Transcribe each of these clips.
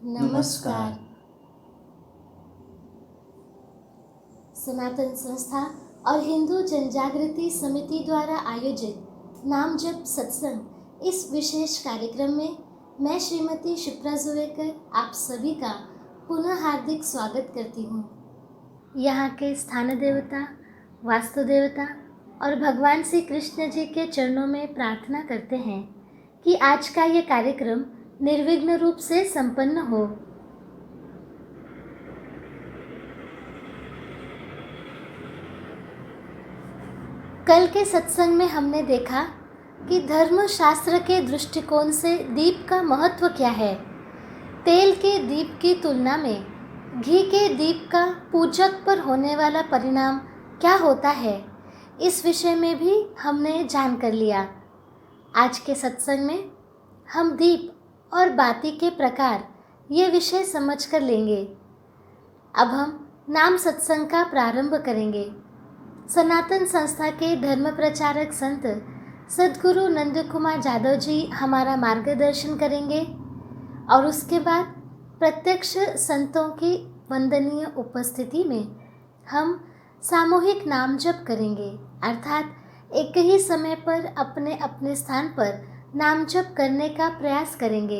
नमस्कार। सनातन संस्था और हिंदू जनजागृति समिति द्वारा आयोजित नाम जप सत्संग इस विशेष कार्यक्रम में मैं श्रीमती शिप्रा जुवेकर आप सभी का पुनः हार्दिक स्वागत करती हूँ। यहाँ के स्थान देवता, वास्तु देवता और भगवान श्री कृष्ण जी के चरणों में प्रार्थना करते हैं कि आज का ये कार्यक्रम निर्विघ्न रूप से संपन्न हो। कल के सत्संग में हमने देखा कि धर्मशास्त्र के दृष्टिकोण से दीप का महत्व क्या है। तेल के दीप की तुलना में घी के दीप का पूजक पर होने वाला परिणाम क्या होता है, इस विषय में भी हमने जान कर लिया। आज के सत्संग में हम दीप और बाती के प्रकार ये विषय समझ कर लेंगे। अब हम नाम सत्संग का प्रारंभ करेंगे। सनातन संस्था के धर्म प्रचारक संत सद्गुरु नंद कुमार जादव जी हमारा मार्गदर्शन करेंगे और उसके बाद प्रत्यक्ष संतों की वंदनीय उपस्थिति में हम सामूहिक नाम जप करेंगे, अर्थात एक ही समय पर अपने अपने स्थान पर नाम जप करने का प्रयास करेंगे।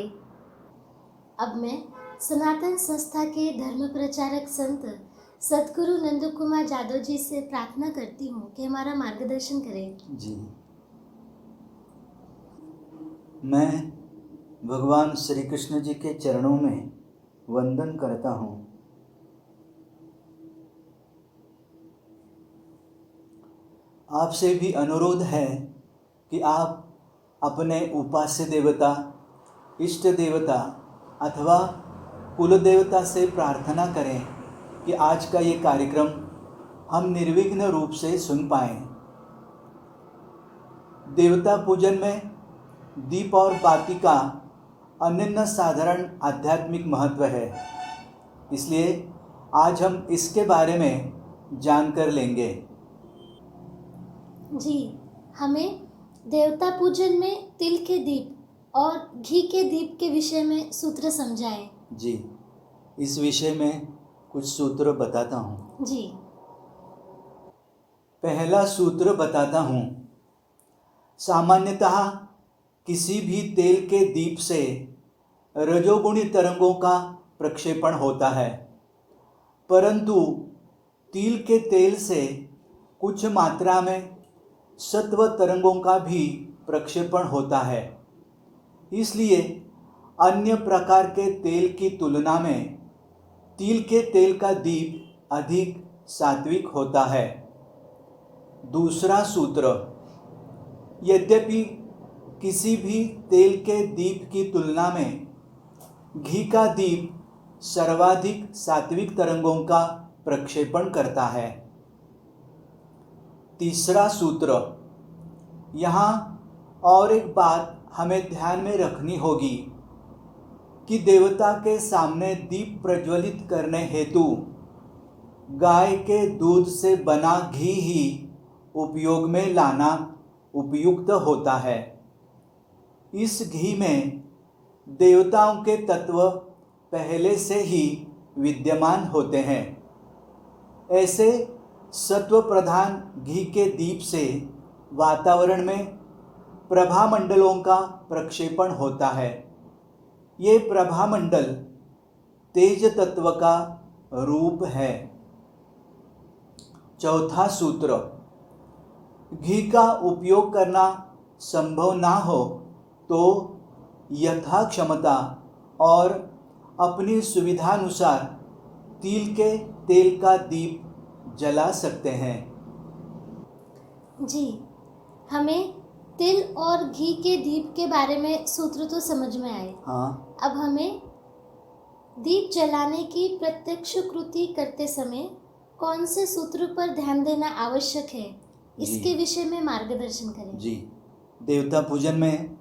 अब मैं सनातन संस्था के धर्म प्रचारक संत सद्गुरु नंद कुमार जादव जी से प्रार्थना करती हूँ कि हमारा मार्गदर्शन करें। जी, मैं भगवान श्री कृष्ण जी के चरणों में वंदन करता हूँ। आपसे भी अनुरोध है कि आप अपने उपास्य देवता, इष्ट देवता अथवा कुल देवता से प्रार्थना करें कि आज का ये कार्यक्रम हम निर्विघ्न रूप से सुन पाएं। देवता पूजन में दीप और बाती का अनन्य साधारण आध्यात्मिक महत्व है, इसलिए आज हम इसके बारे में जानकर लेंगे। जी, हमें देवता पूजन में तिल के दीप और घी के दीप के विषय में सूत्र समझाएं। जी, इस विषय में कुछ सूत्र बताता हूँ। जी, पहला सूत्र बताता हूँ। सामान्यतः किसी भी तेल के दीप से रजोगुणी तरंगों का प्रक्षेपण होता है, परंतु तिल के तेल से कुछ मात्रा में सत्व तरंगों का भी प्रक्षेपण होता है। इसलिए अन्य प्रकार के तेल की तुलना में तिल के तेल का दीप अधिक सात्विक होता है। दूसरा सूत्र, यद्यपि किसी भी तेल के दीप की तुलना में घी का दीप सर्वाधिक सात्विक तरंगों का प्रक्षेपण करता है। तीसरा सूत्र, यहाँ और एक बात हमें ध्यान में रखनी होगी कि देवता के सामने दीप प्रज्वलित करने हेतु गाय के दूध से बना घी ही उपयोग में लाना उपयुक्त होता है। इस घी में देवताओं के तत्व पहले से ही विद्यमान होते हैं। ऐसे सत्व प्रधान घी के दीप से वातावरण में प्रभामंडलों का प्रक्षेपण होता है। ये प्रभामंडल तेज तत्व का रूप है। चौथा सूत्र, घी का उपयोग करना संभव ना हो तो यथा क्षमता और अपनी सुविधानुसार तिल के तेल का दीप जला सकते हैं। जी, हमें तिल और घी के दीप के बारे में सूत्र तो समझ में आए। हाँ, अब हमें दीप जलाने की प्रत्यक्ष कृति करते समय कौन से सूत्र पर ध्यान देना आवश्यक है, इसके विषय में मार्गदर्शन करें। जी, देवता पूजन में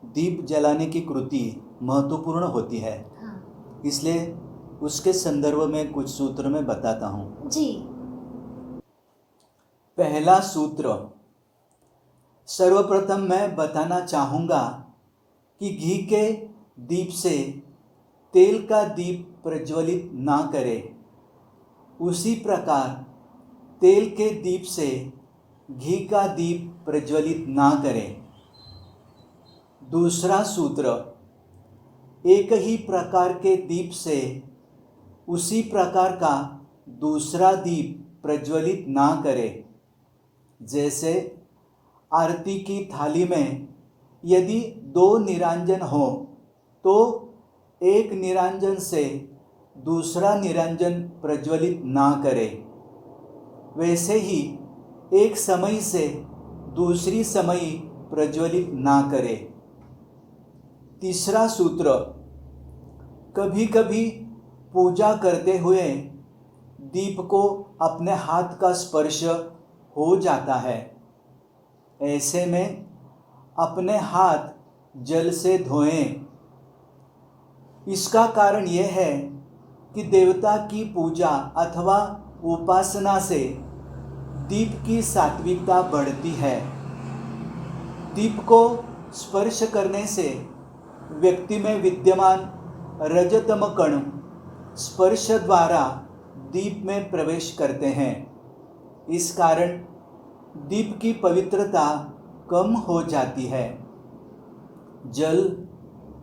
दीप जलाने की कृति महत्वपूर्ण होती है। हाँ, इसलिए उसके संदर्भ में कुछ सूत्र मैं बताता हूँ। जी, पहला सूत्र, सर्वप्रथम मैं बताना चाहूँगा कि घी के दीप से तेल का दीप प्रज्वलित ना करे, उसी प्रकार तेल के दीप से घी का दीप प्रज्वलित ना करे। दूसरा सूत्र, एक ही प्रकार के दीप से उसी प्रकार का दूसरा दीप प्रज्वलित ना करे। जैसे आरती की थाली में यदि 2 निरांजन हो तो एक निरांजन से दूसरा निरांजन प्रज्वलित ना करे, वैसे ही एक समई से दूसरी समई प्रज्वलित ना करे। तीसरा सूत्र, कभी कभी पूजा करते हुए दीप को अपने हाथ का स्पर्श हो जाता है। ऐसे में अपने हाथ जल से धोएं। इसका कारण यह है कि देवता की पूजा अथवा उपासना से दीप की सात्विकता बढ़ती है। दीप को स्पर्श करने से व्यक्ति में विद्यमान रजतम कण स्पर्श द्वारा दीप में प्रवेश करते हैं। इस कारण दीप की पवित्रता कम हो जाती है। जल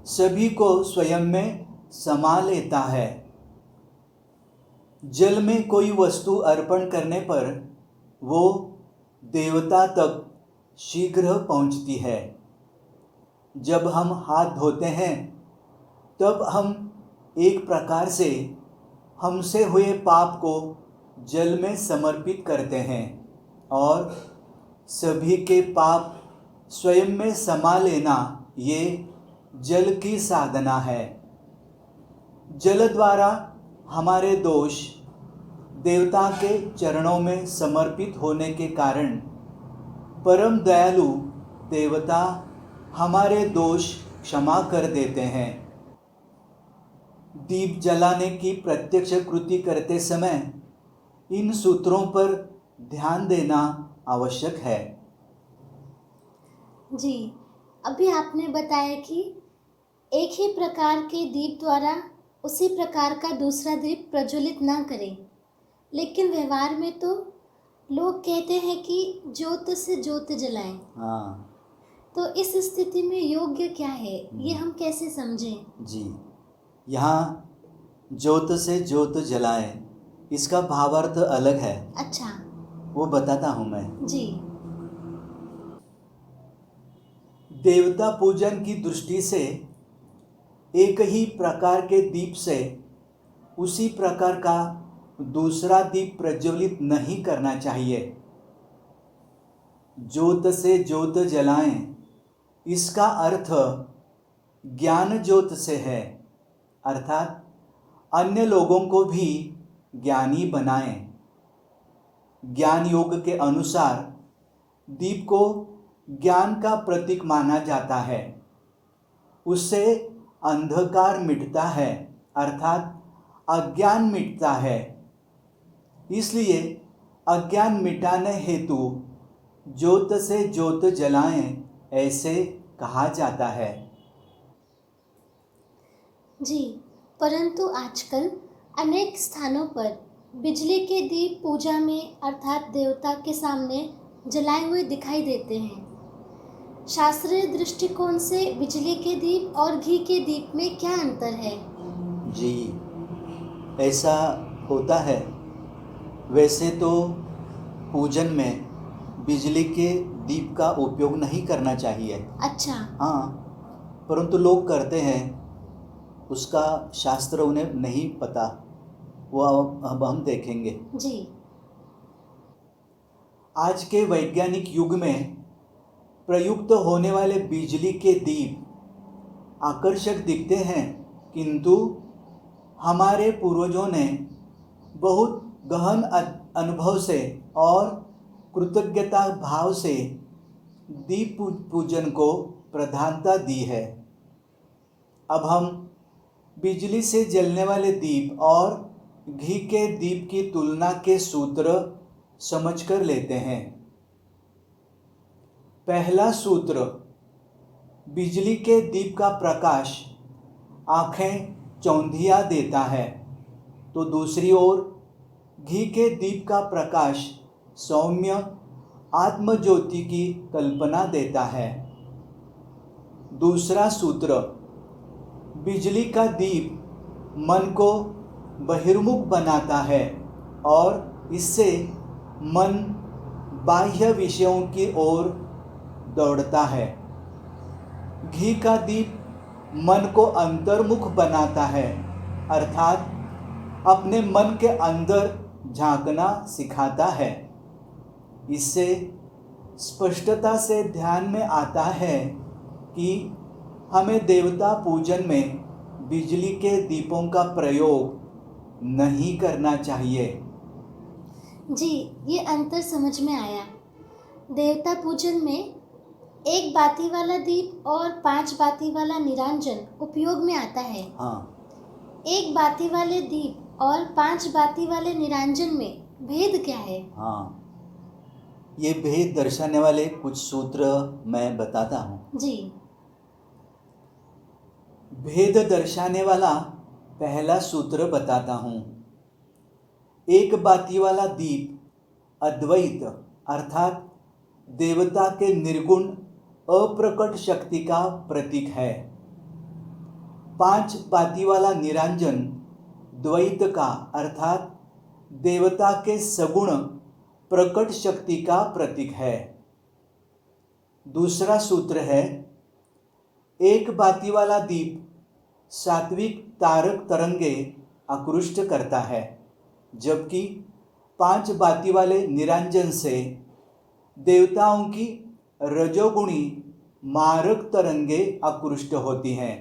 सभी को स्वयं में समा लेता है। जल में कोई वस्तु अर्पण करने पर वो देवता तक शीघ्र पहुंचती है। जब हम हाथ धोते हैं तब हम एक प्रकार से हमसे हुए पाप को जल में समर्पित करते हैं और सभी के पाप स्वयं में समा लेना ये जल की साधना है। जल द्वारा हमारे दोष देवता के चरणों में समर्पित होने के कारण परम दयालु देवता हमारे दोष क्षमा कर देते हैं। दीप जलाने की प्रत्यक्ष कृति करते समय इन सूत्रों पर ध्यान देना आवश्यक है। जी, अभी आपने बताया कि एक ही प्रकार के दीप द्वारा उसी प्रकार का दूसरा दीप प्रज्वलित ना करें, लेकिन व्यवहार में तो लोग कहते हैं कि ज्योत से ज्योत जलाएं। हाँ तो इस स्थिति में योग्य क्या है, ये हम कैसे समझें? जी, यहाँ ज्योत से ज्योत जलाएं, इसका भावार्थ अलग है। अच्छा, वो बताता हूँ मैं। जी। देवता पूजन की दृष्टि से एक ही प्रकार के दीप से उसी प्रकार का दूसरा दीप प्रज्वलित नहीं करना चाहिए। ज्योत से ज्योत जलाएं, इसका अर्थ ज्ञान ज्योत से है, अर्थात अन्य लोगों को भी ज्ञानी बनाएं। ज्ञान योग के अनुसार दीप को ज्ञान का प्रतीक माना जाता है। उससे अंधकार मिटता है, अर्थात अज्ञान मिटता है। इसलिए अज्ञान मिटाने हेतु ज्योत से ज्योत जलाएं, ऐसे कहा जाता है। जी, परंतु आजकल अनेक स्थानों पर बिजली के दीप पूजा में अर्थात देवता के सामने जलाए हुए दिखाई देते हैं। शास्त्रीय दृष्टिकोण से बिजली के दीप और घी के दीप में क्या अंतर है? जी, ऐसा होता है। वैसे तो पूजन में बिजली के दीप का उपयोग नहीं करना चाहिए। अच्छा। हाँ, परंतु लोग करते हैं, उसका शास्त्र उन्हें नहीं पता, वो अब हम देखेंगे। जी। आज के वैज्ञानिक युग में प्रयुक्त होने वाले बिजली के दीप आकर्षक दिखते हैं, किंतु हमारे पूर्वजों ने बहुत गहन अनुभव से और कृतज्ञता भाव से दीप पूजन को प्रधानता दी है। अब हम बिजली से जलने वाले दीप और घी के दीप की तुलना के सूत्र समझकर लेते हैं। पहला सूत्र, बिजली के दीप का प्रकाश आँखें चौंधिया देता है, तो दूसरी ओर घी के दीप का प्रकाश सौम्य आत्मज्योति की कल्पना देता है। दूसरा सूत्र, बिजली का दीप मन को बहिर्मुख बनाता है और इससे मन बाह्य विषयों की ओर दौड़ता है। घी का दीप मन को अंतर्मुख बनाता है, अर्थात अपने मन के अंदर झांकना सिखाता है। इससे स्पष्टता से ध्यान में आता है कि हमें देवता पूजन में बिजली के दीपों का प्रयोग नहीं करना चाहिए। जी, ये अंतर समझ में आया। देवता पूजन में एक बाती वाला दीप और 5 बाती वाला निरांजन उपयोग में आता है। हाँ, एक बाती वाले दीप और 5 बाती वाले निरांजन में भेद क्या है? हाँ, ये भेद दर्शाने वाले कुछ सूत्र मैं बताता हूँ। जी। भेद दर्शाने वाला पहला सूत्र बताता हूँ। एक बाती वाला दीप अद्वैत अर्थात देवता के निर्गुण अप्रकट शक्ति का प्रतीक है। 5 बाती वाला निरांजन द्वैत का अर्थात देवता के सगुण प्रकट शक्ति का प्रतीक है। दूसरा सूत्र है, एक बाती वाला दीप सात्विक तारक तरंगे आकृष्ट करता है, जबकि 5 बाती वाले निरांजन से देवताओं की रजोगुणी मारक तरंगे आकृष्ट होती हैं।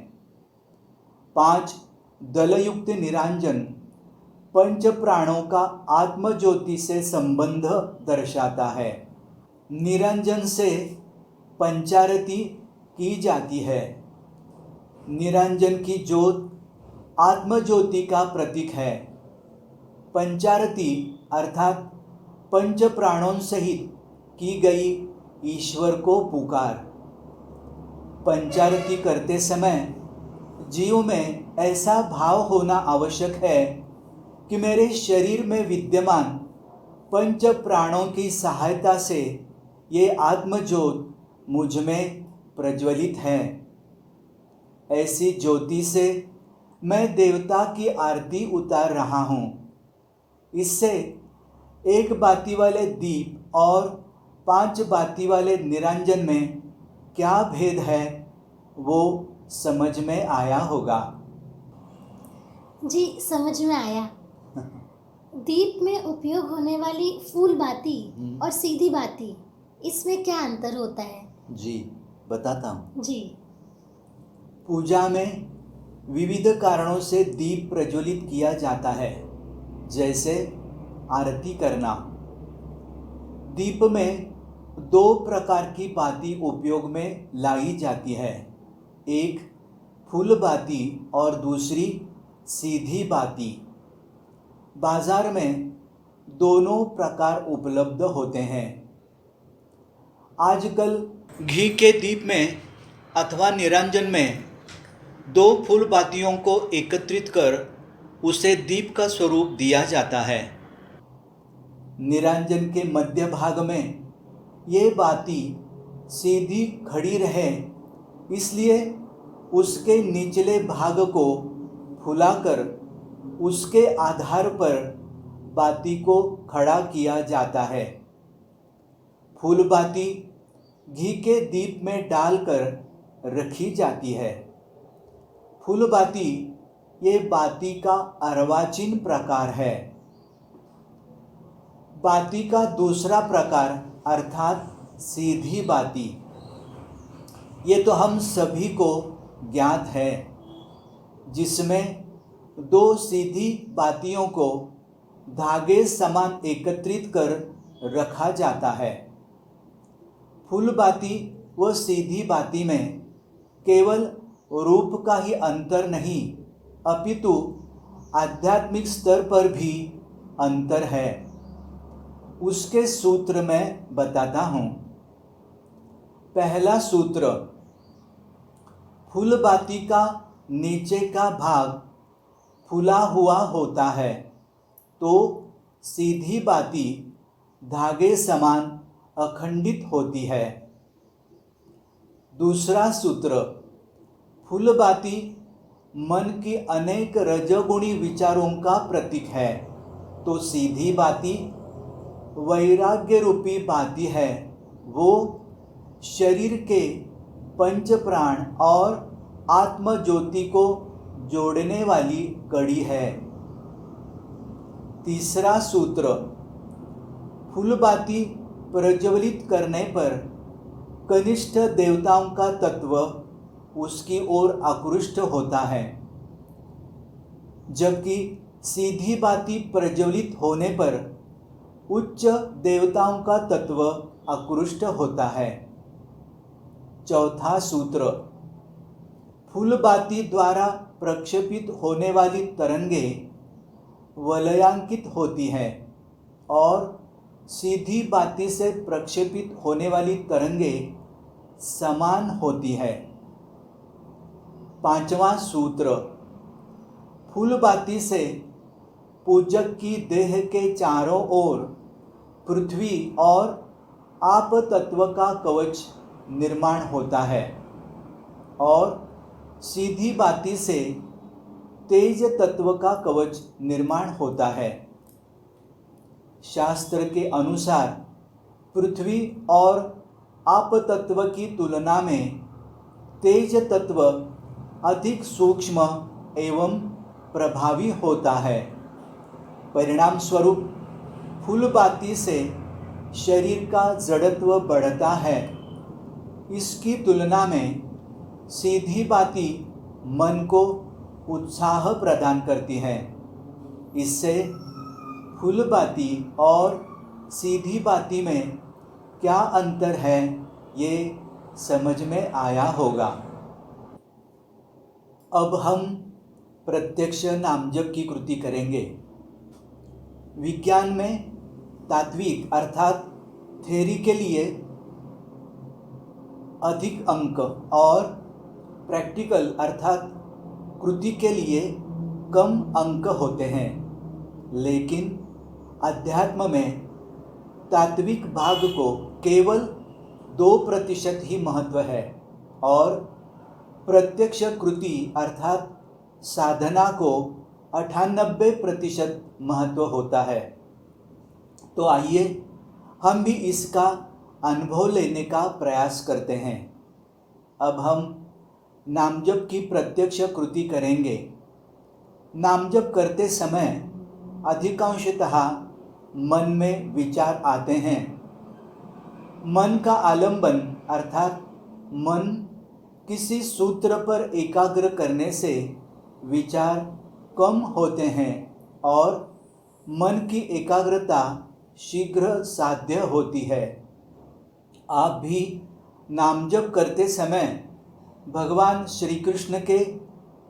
5 दलयुक्त निरांजन पंच प्राणों का आत्मज्योति से संबंध दर्शाता है। निरंजन से पंचारति की जाती है। निरंजन की ज्योत आत्मज्योति का प्रतीक है। पंचारति अर्थात पंच प्राणों सहित की गई ईश्वर को पुकार। पंचारति करते समय जीव में ऐसा भाव होना आवश्यक है कि मेरे शरीर में विद्यमान पंच प्राणों की सहायता से ये आत्मज्योत मुझ में प्रज्वलित है। ऐसी ज्योति से मैं देवता की आरती उतार रहा हूँ। इससे एक बाती वाले दीप और 5 बाती वाले निरंजन में क्या भेद है वो समझ में आया होगा। जी, समझ में आया। दीप में उपयोग होने वाली फूल बाती और सीधी बाती, इसमें क्या अंतर होता है? जी, बताता हूँ। जी। पूजा में विविध कारणों से दीप प्रज्वलित किया जाता है, जैसे आरती करना। दीप में 2 प्रकार की बाती उपयोग में लाई जाती है, एक फूल बाती और दूसरी सीधी बाती। बाजार में दोनों प्रकार उपलब्ध होते हैं। आजकल घी के दीप में अथवा निरंजन में 2 फूल बातियों को एकत्रित कर उसे दीप का स्वरूप दिया जाता है। निरंजन के मध्य भाग में ये बाती सीधी खड़ी रहे, इसलिए उसके निचले भाग को फुलाकर उसके आधार पर बाती को खड़ा किया जाता है। फूल बाती घी के दीप में डालकर रखी जाती है। फूल बाती ये बाती का अर्वाचीन प्रकार है। बाती का दूसरा प्रकार अर्थात सीधी बाती, ये तो हम सभी को ज्ञात है, जिसमें 2 सीधी बातियों को धागे समान एकत्रित कर रखा जाता है। फूल बाती व सीधी बाती में केवल रूप का ही अंतर नहीं, अपितु आध्यात्मिक स्तर पर भी अंतर है। उसके सूत्र मैं बताता हूँ। पहला सूत्र, फूल बाती का नीचे का भाग खुला हुआ होता है तो सीधी बाती धागे समान अखंडित होती है। दूसरा सूत्र, फूलबाती मन की अनेक रजोगुणी विचारों का प्रतीक है तो सीधी बाती वैराग्य रूपी बाती है। वो शरीर के पंच प्राण और आत्म ज्योति को जोड़ने वाली कड़ी है। तीसरा सूत्र, फूलबाती प्रज्वलित करने पर कनिष्ठ देवताओं का तत्व उसकी ओर आकृष्ट होता है, जबकि सीधी बाती प्रज्वलित होने पर उच्च देवताओं का तत्व आकृष्ट होता है। चौथा सूत्र, फूलबाती द्वारा प्रक्षेपित होने वाली तरंगे वलयांकित होती है और सीधी बाती से प्रक्षेपित होने वाली तरंगे समान होती है। पांचवा सूत्र, फूलबाती से पूजक की देह के चारों ओर पृथ्वी और आप तत्व का कवच निर्माण होता है और सीधी बाती से तेज तत्व का कवच निर्माण होता है। शास्त्र के अनुसार पृथ्वी और आप तत्व की तुलना में तेज तत्व अधिक सूक्ष्म एवं प्रभावी होता है। परिणाम स्वरूप फूलबाती से शरीर का जड़त्व बढ़ता है। इसकी तुलना में सीधी बाती मन को उत्साह प्रदान करती है। इससे फूलबाती और सीधी बाती में क्या अंतर है ये समझ में आया होगा। अब हम प्रत्यक्ष नामजप की कृति करेंगे। विज्ञान में तात्विक अर्थात थ्योरी के लिए अधिक अंक और प्रैक्टिकल अर्थात कृति के लिए कम अंक होते हैं, लेकिन अध्यात्म में तात्विक भाग को केवल 2% ही महत्व है और प्रत्यक्ष कृति अर्थात साधना को 98% महत्व होता है। तो आइए हम भी इसका अनुभव लेने का प्रयास करते हैं। अब हम नामजप की प्रत्यक्ष कृति करेंगे। नामजप करते समय अधिकांशतः मन में विचार आते हैं। मन का आलंबन अर्थात मन किसी सूत्र पर एकाग्र करने से विचार कम होते हैं और मन की एकाग्रता शीघ्र साध्य होती है। आप भी नामजप करते समय भगवान श्री कृष्ण के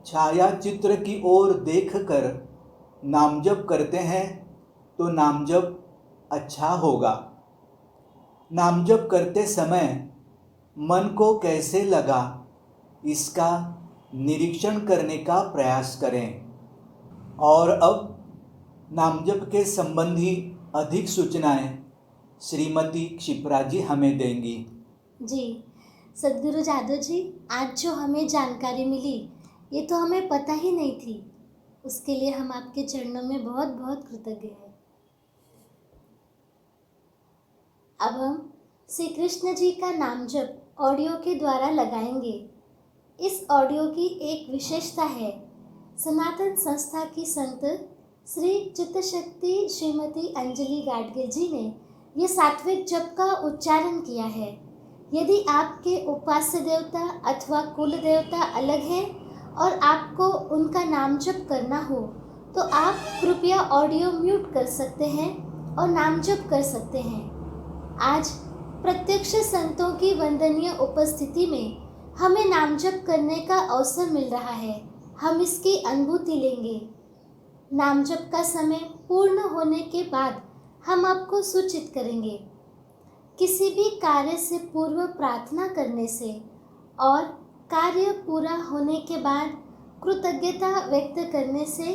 छायाचित्र की ओर देखकर नामजप करते हैं तो नामजप अच्छा होगा। नामजप करते समय मन को कैसे लगा इसका निरीक्षण करने का प्रयास करें। और अब नामजप के संबंधी अधिक सूचनाएं श्रीमती क्षिप्रा जी हमें देंगी। जी सद्गुरु जादव जी, आज जो हमें जानकारी मिली ये तो हमें पता ही नहीं थी, उसके लिए हम आपके चरणों में बहुत बहुत कृतज्ञ हैं। अब हम श्री कृष्ण जी का नाम जप ऑडियो के द्वारा लगाएंगे। इस ऑडियो की एक विशेषता है, सनातन संस्था की संत श्री चित्तशक्ति श्रीमती अंजलि गाडगिल जी ने ये सात्विक जप का उच्चारण किया है। यदि आपके उपास्य देवता अथवा कुल देवता अलग है और आपको उनका नाम जप करना हो तो आप कृपया ऑडियो म्यूट कर सकते हैं और नाम जप कर सकते हैं। आज प्रत्यक्ष संतों की वंदनीय उपस्थिति में हमें नाम जप करने का अवसर मिल रहा है, हम इसकी अनुभूति लेंगे। नाम जप का समय पूर्ण होने के बाद हम आपको सूचित करेंगे। किसी भी कार्य से पूर्व प्रार्थना करने से और कार्य पूरा होने के बाद कृतज्ञता व्यक्त करने से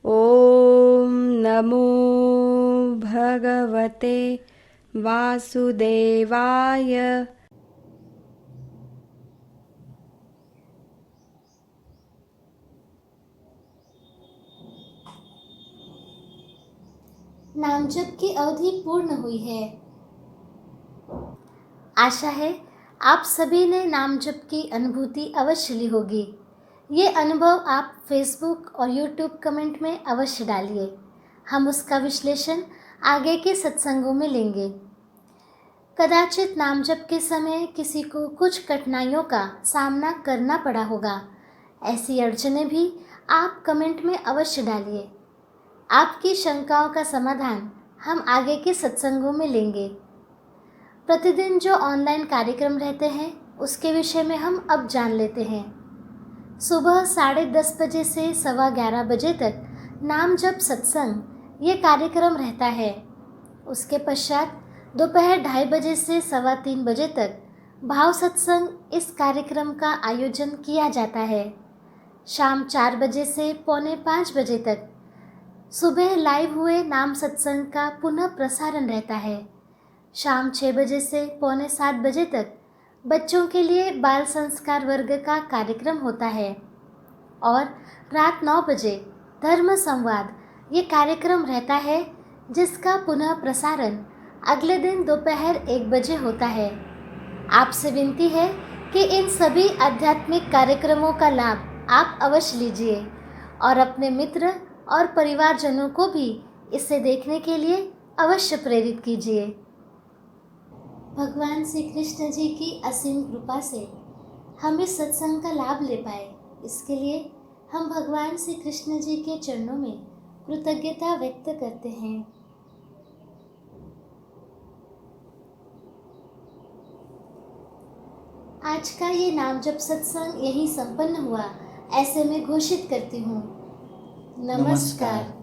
ॐ नमो भगवते वासुदेवाय। नाम जप की अवधि पूर्ण हुई है। आशा है आप सभी ने नाम जप की अनुभूति अवश्य ली होगी। ये अनुभव आप फेसबुक और यूट्यूब कमेंट में अवश्य डालिए। हम उसका विश्लेषण आगे के सत्संगों में लेंगे। कदाचित नाम जप के समय किसी को कुछ कठिनाइयों का सामना करना पड़ा होगा। ऐसी अड़चनें भी आप कमेंट में अवश्य डालिए। आपकी शंकाओं का समाधान हम आगे के सत्संगों में लेंगे। प्रतिदिन जो ऑनलाइन कार्यक्रम रहते हैं उसके विषय में हम अब जान लेते हैं। सुबह 10:30 बजे से 11:15 बजे तक नाम जप सत्संग ये कार्यक्रम रहता है। उसके पश्चात दोपहर 2:30 बजे से 3:15 बजे तक भाव सत्संग इस कार्यक्रम का आयोजन किया जाता है। शाम 4 बजे से 4:45 बजे तक सुबह लाइव हुए नाम सत्संग का पुनः प्रसारण रहता है। शाम 6 बजे से 6:45 बजे तक बच्चों के लिए बाल संस्कार वर्ग का कार्यक्रम होता है और रात 9 बजे धर्म संवाद ये कार्यक्रम रहता है, जिसका पुनः प्रसारण अगले दिन दोपहर 1 बजे होता है। आपसे विनती है कि इन सभी आध्यात्मिक कार्यक्रमों का लाभ आप अवश्य लीजिए और अपने मित्र और परिवारजनों को भी इसे देखने के लिए अवश्य प्रेरित कीजिए। भगवान श्री कृष्ण जी की असीम कृपा से हम इस सत्संग का लाभ ले पाए, इसके लिए हम भगवान श्री कृष्ण जी के चरणों में कृतज्ञता व्यक्त करते हैं। आज का ये नाम जप सत्संग यही संपन्न हुआ, ऐसे में घोषित करती हूँ। नमस्कार।